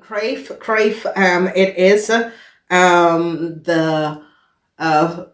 Kreeft, it is de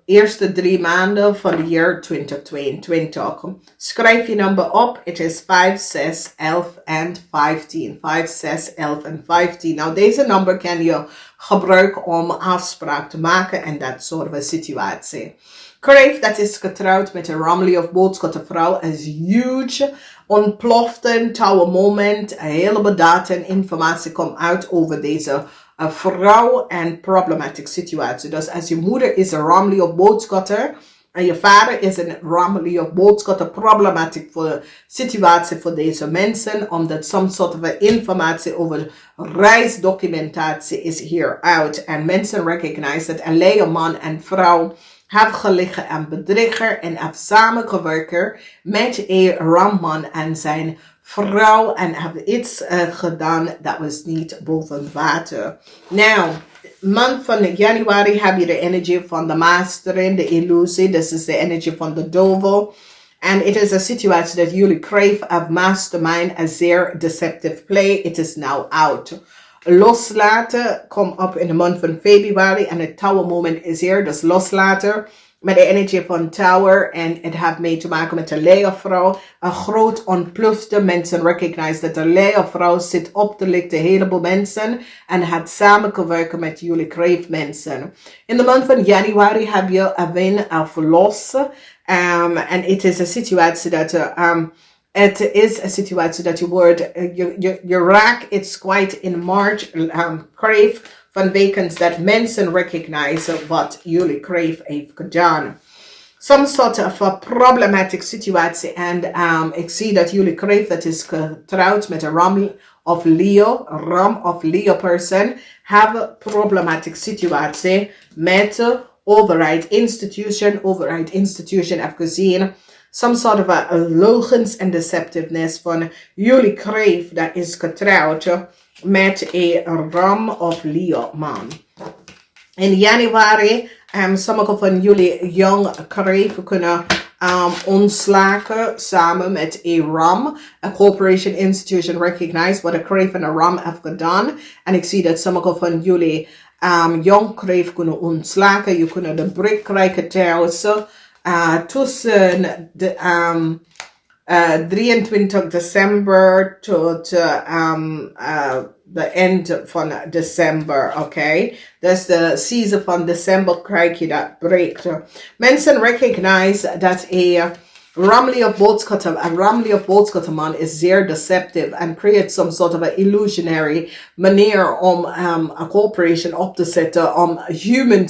eerste 3 maanden van het jaar 2022. Schrijf je nummer op. Het is 5, 6, 11 en 15. 5, 6, 11 en 15. Nou, deze nummer kan je gebruiken om afspraak te maken en dat soort van situatie. Kreeft, dat is getrouwd met een Ramley of boodschappenvrouw, is huge, ontplofte, touwe moment, een heleboel data en informatie komt uit over deze vrouw en problematische situatie. Dus als je moeder is een Ramley of boodschatter en je vader is een Ramley of boodschatter, problematisch voor de situatie voor deze mensen, omdat some soort van informatie over reisdocumentatie is hier uit en mensen recognize dat alleen een man en vrouw heb gelegen aan bedrieger en heb samengewerkt met een ramman en zijn vrouw en heb iets gedaan dat was niet boven water. Nou, maand van januari heb je de energie van de mastering, de illusie. This is de energie van de duivel. En het is een situatie dat jullie crave of mastermind, a zeer deceptive play. It is now out. Loslaten komt op in de maand van februari en het tower moment is hier, dus loslaten met de energie van tower en het heeft mee te maken met de leervrouw. Een groot ontplofte mensen recognize dat de leervrouw zit op te lichten heleboel mensen en het samengewerkt met jullie crave mensen. In de maand van januari heb je een win of loss en het is een situatie dat het is een situatie dat je wordt, je raakt, it's quite in March, crave, van wekens dat mensen recognize wat jullie crave heeft gedaan. Some sort of a problematic situatie en ik zie dat jullie crave dat is getrouwd met een Ram of Leo person, hebben problematic situatie met de overheid institution heb gezien. Some sort of a logens en deceptiveness van jullie crave dat is getrouwd met een Ram of Leo man. In januari, sommige van jullie young crave kunnen ontslagen samen met een Ram. A corporation institution recognize what a crave en een Ram heeft gedaan. En ik zie dat sommige van jullie young crave kunnen ontslagen. Je kunnen de break krijgen thuis. Tussen de 23 december tot de eind van december, oké? Dus de season van december krijg je dat break. Mensen recognize dat een Ramley of boodschappenman is zeer deceptive and creates some sort of a illusionary manier om a corporation op te zetten om human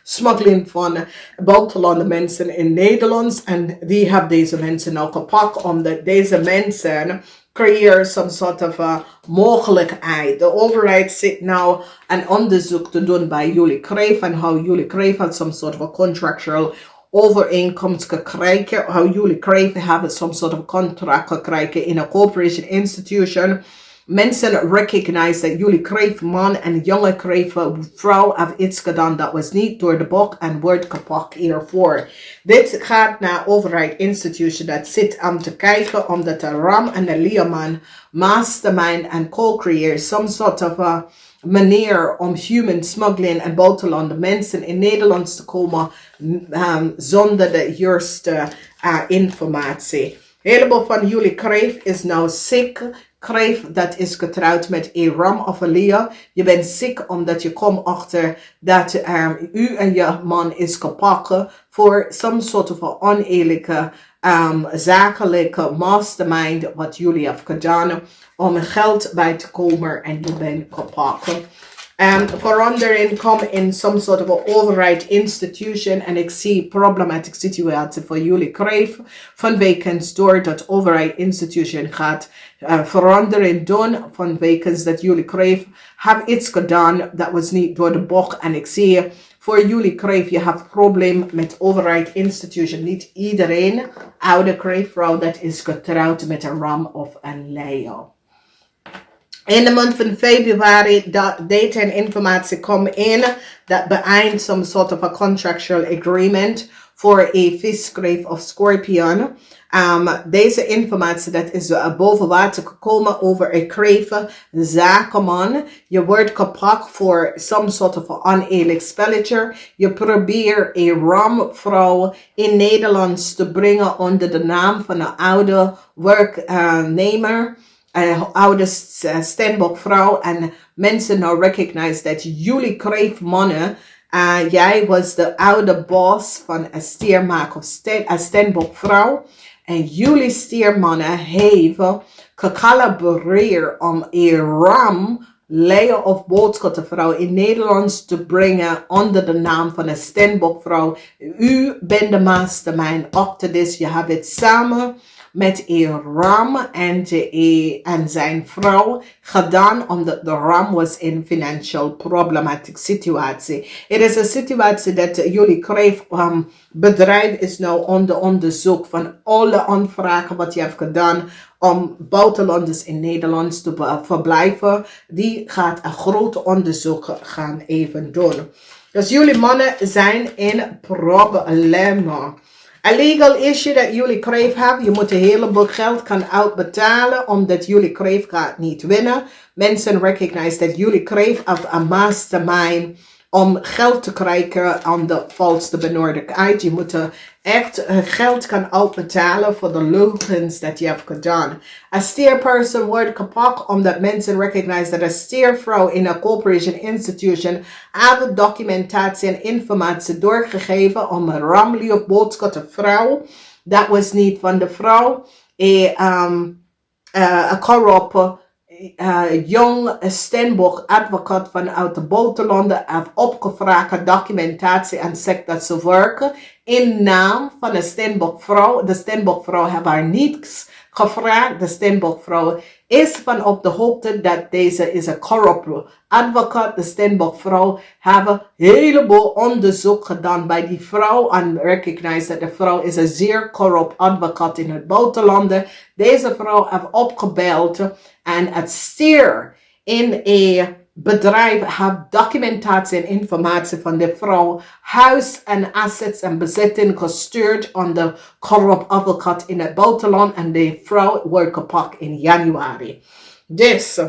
smuggling van buitenlandse mensen in Nederland. En die hebben deze mensen nou gepakt omdat deze mensen creëren some sort of a mogelijkheid. De overheid zit nou een onderzoek te doen bij jullie crave en how jullie crave had some sort of a contractual overeenkomst gekregen, how jullie crave hebben some sort of contract gekregen in a corporation institution. Mensen recognize dat jullie crave man en jonge crave vrouw hebben iets gedaan dat was niet door de boek en wordt gepakt hiervoor. Dit gaat naar overheid institution dat zit om te kijken omdat de Ram en de Leoman mastermind en co-create some sort of a manier om human smuggling en buitenlandse mensen in Nederland te komen zonder de juiste informatie. Een heleboel van jullie crave is nou ziek. Crave dat is getrouwd met een Ram of een Leo. Je bent ziek omdat je komt achter dat u en je man is gepakt voor some sort of oneerlijke zakelijke mastermind wat jullie hebben gedaan om geld bij te komen en je bent gepakt. Verandering komt in some sort of a overheid institution en ik zie problematic situatie voor jullie crave vanwege door dat overheid institution gaat verandering doen vanwege dat jullie crave hebben iets gedaan dat was niet door de bocht en ik zie voor jullie crave je hebt probleem met overheid institution. Niet iedereen oude crave vrouw dat is getrouwd met een Ram of een Leo. In de maand van februari, data en informatie komen in dat beëindigt some sort of a contractual agreement voor a fish, Kreeft of Scorpion. Deze informatie dat is boven water gekomen over een kreve zakenman. Je wordt gepakt voor some sort of oneerlijk spelletje. Je probeert een ramvrouw in Nederlands te brengen onder de naam van een oude werknemer. Oude Stenbok-vrouw. En mensen nou recognize dat jullie kreefmannen. Jij was de oude boss van een stiermaak of Stenbok-vrouw. En jullie stiermannen hebben gecalibreerd om een ram, leier of boodschappenvrouw in Nederlands te brengen onder de naam van een Stenbok-vrouw. U bent de mastermind achter dit. Je hebt het samen met een ram en zijn vrouw gedaan, omdat de ram was in financial problematic situatie. Het is een situatie dat jullie bedrijf is nou onder onderzoek van alle aanvragen wat je hebt gedaan om buitenlanders in Nederland te verblijven. Die gaat een groot onderzoek gaan even doen. Dus jullie mannen zijn in problemen. Een legal issue dat jullie kreef hebben. Je moet een heleboel geld gaan uitbetalen omdat jullie kreef gaat niet winnen. Mensen recognize dat jullie kreef of een mastermind om geld te krijgen aan de valste benodigdheid. Je moet echt geld gaan uitbetalen voor de leugens dat je hebt gedaan. Een steerperson wordt gepakt omdat mensen recognize dat een steervrouw in een corporation institution alle documentatie en informatie doorgegeven om een ramlie of boodschap te vrouw. Dat was niet van de vrouw. Een corrupt jong Stenbok advocaat vanuit de buitenlanden heeft opgevraagd documentatie en zegt dat ze werken in naam van de Stenbok-vrouw. De Stenbok-vrouw heeft haar niets gevraagd. De Stenbok-vrouw is van op de hoogte dat deze is een corrupt advocaat. De Stenbok-vrouw heeft een heleboel onderzoek gedaan bij die vrouw en recognize dat de vrouw is een zeer corrupt advocaat in het buitenland. Deze vrouw heeft opgebeld en het stier in een bedrijf heeft documentatie en informatie van de vrouw, huis en assets en bezitting gestuurd aan de corrupt advocaat in het buitenland en de vrouw wordt gepakt in januari. Dus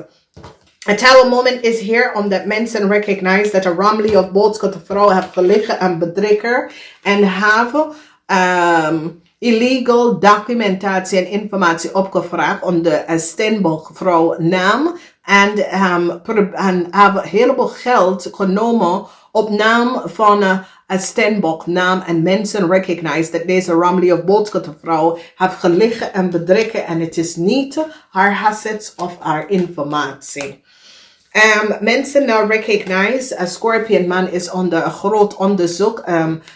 het hele moment is hier omdat mensen recognize dat de ramlie of boodschap de vrouw heeft gelegen en bedrikker en hebben illegal documentatie en informatie opgevraagd onder een Stenbok-vrouw naam. En hebben een heleboel geld genomen op naam van een Stenbok naam. En mensen recognize dat deze ramlie of boodschappenvrouw heeft gelegen en bedrikken. En het is niet haar assets of haar informatie. Mensen nou recognize, een Scorpion man is onder een groot onderzoek.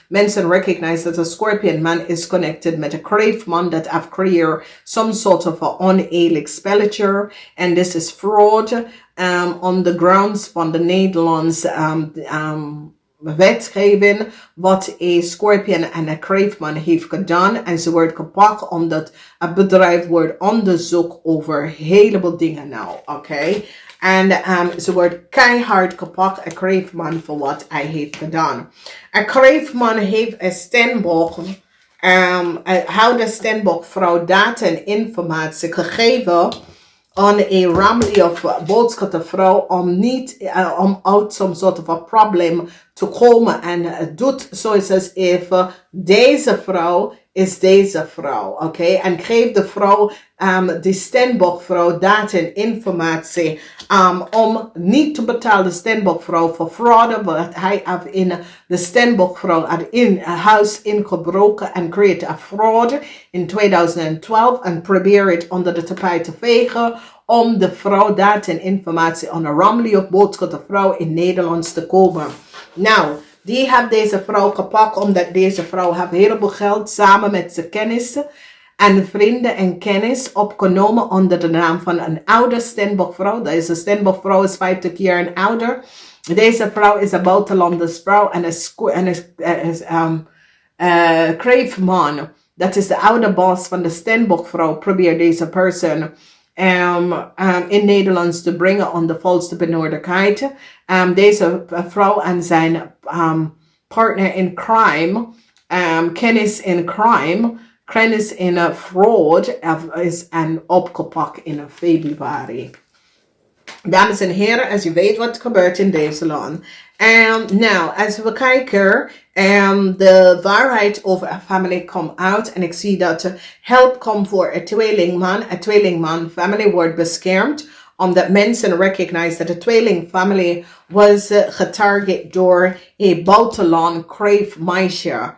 Mensen recognize dat een Scorpion man is connected met een Kreeft man dat heeft creëerd some sort of a oneerlijk spelletje. En this is fraud on the grounds van de Nederlandse wetgeving wat een Scorpion en een Kreeftman heeft gedaan. En ze wordt gepakt omdat het bedrijf wordt onderzocht over een heleboel dingen nou. Oké. En ze wordt keihard gepakt, een Kreeftman, voor wat hij heeft gedaan. Een Kreeftman heeft een Stenbok, houdt de Stenbok-vrouw data en informatie gegeven aan een ramlie of boodschappenvrouw om niet om uit some sort of a problem te komen. En het doet zoals even deze vrouw is deze vrouw, oké? En geeft de vrouw, de Stenbok-vrouw, data en informatie om niet te betalen de Stenbok-vrouw voor fraude, wat hij heeft in de Stenbok-vrouw in huis ingebroken en creëert een fraude in 2012 en probeert het onder de tapijt te vegen om de vrouw data en informatie aan een ramlie of boodschap de vrouw in Nederland te komen. Nou, die heeft deze vrouw gepakt omdat deze vrouw heeft heel veel geld samen met zijn kennissen en vrienden en kennis opgenomen onder de naam van een oude Stenbok-vrouw. Deze Stenbok-vrouw is 50 jaar en ouder. Deze vrouw is een buitenlandersvrouw en een Kreeftman. Dat is de oude baas van de Stenbok-vrouw. Probeert deze persoon in Nederlands te brengen aan de valse benodigdheid. Deze vrouw en zijn partner in crime, kennis in crime, Kennis in fraud is een opgepakt in februari. Dames en heren, als je weet wat gebeurt in deze land. Nou, als we kijken, de waarheid over een familie komt uit. En ik zie dat help komt voor een tweelingman. Een tweelingman family wordt beschermd. Omdat mensen recognize dat de tweelingfamilie was getarget door een buitenland Kreeft meisje.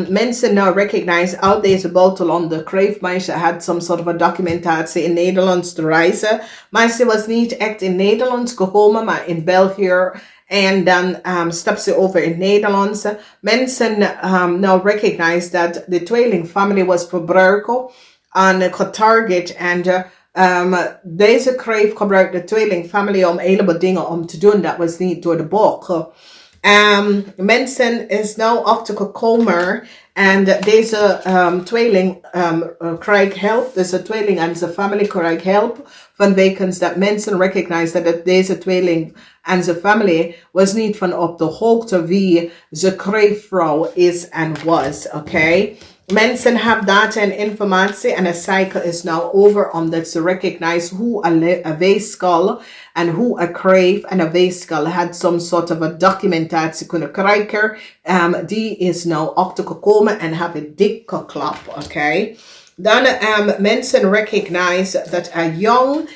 Mensen now recognize out deze buitenland, de Kreeft meisje had some sort of a documentatie in Nederlands te reizen. Maar ze was niet echt in Nederlands gekomen, maar in België. En dan stapt ze over in Nederlands. Mensen now recognize dat de tweelingfamilie was verbruiken en getarget. En deze Kreeft gebruikte de tweelingfamilie om heleboel dingen om te doen. Dat was niet door de boek. Mensen is nou achtergekomen en deze tweeling krijgt help. Dus de tweeling en zijn familie krijgt help. Vanwege dat mensen recognize dat deze tweeling en zijn familie was niet van op de hoogte wie zijn kreeftvrouw is en was. Oké. Mensen hebben data en informatie en de cycle is nou over omdat ze recognize hoe een weeskal en hoe een kreeft en een weeskal had some sort of a documentatie kunnen krijgen. Die is nou achtergekomen en hebben dik geklapt. Oké. Dan mensen recognize dat een jong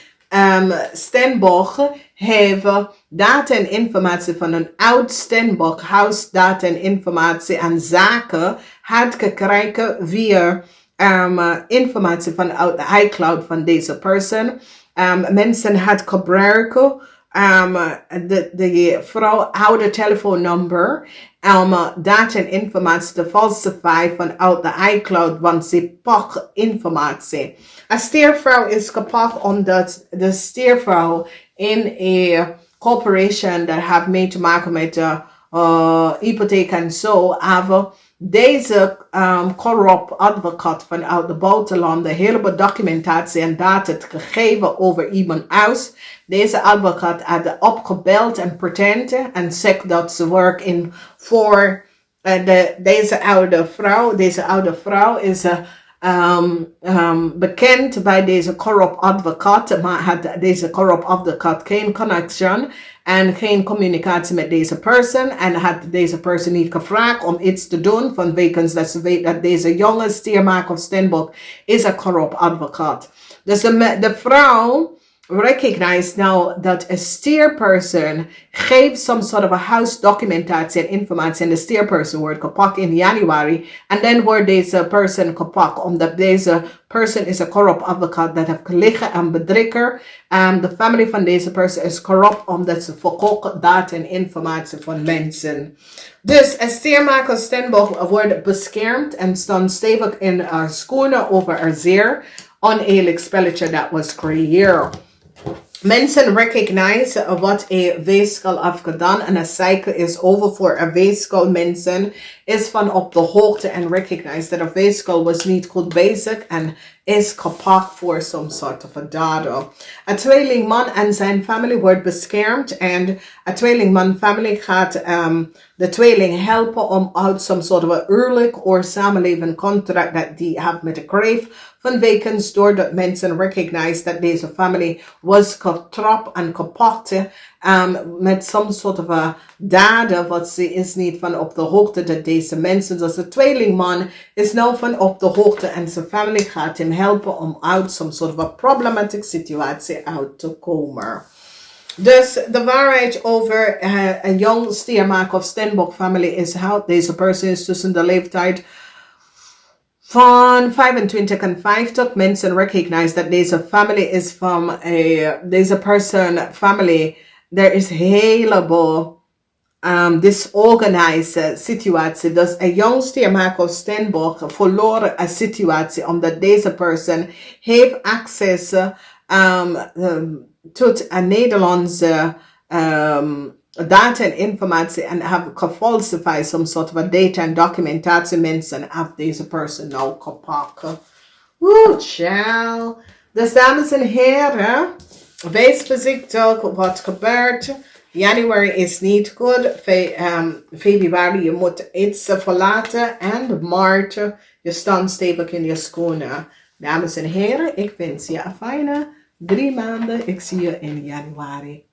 Stenbosch heeft data en informatie van een oud Stenbosch huis data en informatie en zaken had gekregen via informatie vanuit de iCloud van deze persoon. Mensen had gebruiken de vrouw oude telefoonnummer data en informatie te falsifieren vanuit de iCloud, want ze pakt informatie. Een steervrouw is gepakt omdat de steervrouw in een corporation dat heeft mee te maken met hypotheek en zo, hebben deze corrupt advocaat vanuit de buitenland de hele documentatie en data gegeven over iemand uit. Deze advocaat had opgebeld en pretended en zegt dat ze werkt in voor deze oude vrouw. Deze oude vrouw is bekend bij deze corrupt advocaat, maar had deze corrupt advocaat geen connection en geen communicatie met deze persoon en had deze persoon niet gevraagd om iets te doen vanwege dat ze weet dat deze jonge stiermaker of Stenbosch is een corrupt advocaat. Dus de vrouw recognize now dat een steerperson geeft some sort of a house documentatie en informatie en de steerperson wordt gepakt in januari en dan wordt deze person gepakt omdat deze person is een corrupt advocaat dat heeft liggen en bedrikker. De familie van deze person is corrupt omdat ze verkopen data en informatie van mensen. Dus een steermaker Stenbosch wordt beschermd en stond stevig in haar schoenen over een zeer oneerlijk spelletje dat was gecreëerd. Mensen recognize wat een weeskal heeft gedaan en een cycle is over voor een weeskal. Mensen is van op de hoogte en recognize dat een weeskal was niet goed bezig en is gepakt voor some sort of a dader. Een tweelingman en zijn familie wordt beschermd en een tweelingman family gaat de tweeling helpen om uit some sort of a huwelijk of samenleving contract dat die heeft met de Kreeft. Vanwege doordat mensen recognize dat deze familie was getrapt en gepakt met some sort of a dader, wat ze is niet van op de hoogte dat deze mensen, dus de tweelingman is nou van op de hoogte en zijn familie gaat hem helpen om uit some sort of a problematic situatie uit te komen. Dus de waarheid over een jong stiermaker of Stenbosch family is how deze persoon is tussen de leeftijd van 25 en 50. Mensen recognize dat deze family is van deze person family. Er is heleboel disorganized situatie. Dus een jong stiermaker of Stenbosch verloren een situatie omdat deze person heeft access tot een Nederlandse data en informatie en have gefalsified some sort of a data en documentatie mensen af deze persoon nou gepakt. Ciao. Dus dames en heren, wees voorzichtig wat gebeurt. Januari is niet goed. Februari je moet iets verlaten en maart Je staat stevig in je schoenen. Dames en heren, ik wens je een fijne 3 maanden. Ik zie je in januari.